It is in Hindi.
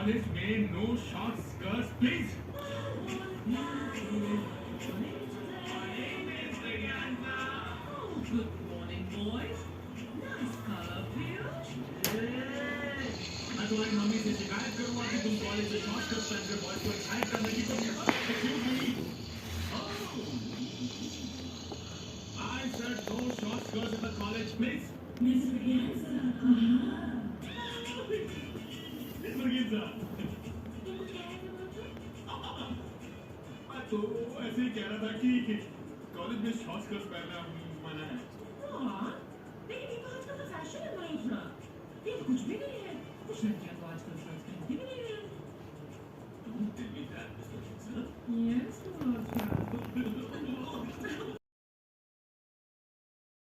कॉलेज में no shorts girls please. Good morning, boys. Nice color view. मैं तुम्हारी मम्मी से शिकायत करूंगा कि तुम कॉलेज में शॉर्ट्स गर्ल्स पहन कर बॉयज को एक्साइट करने की कोशिश कर रहे हो। Excuse me? I said no shorts girls in the college, please. Miss Brianza. Miss Brianza. मैं तो ऐसे ही कह रहा था कि कॉलेज में शॉर्ट्स गर्ल्स पहनना मना है। हाँ, लेकिन ये तो आजकल का फैशन है मनीषा। ये तो कुछ भी नहीं है। कुछ लड़कियां तो आजकल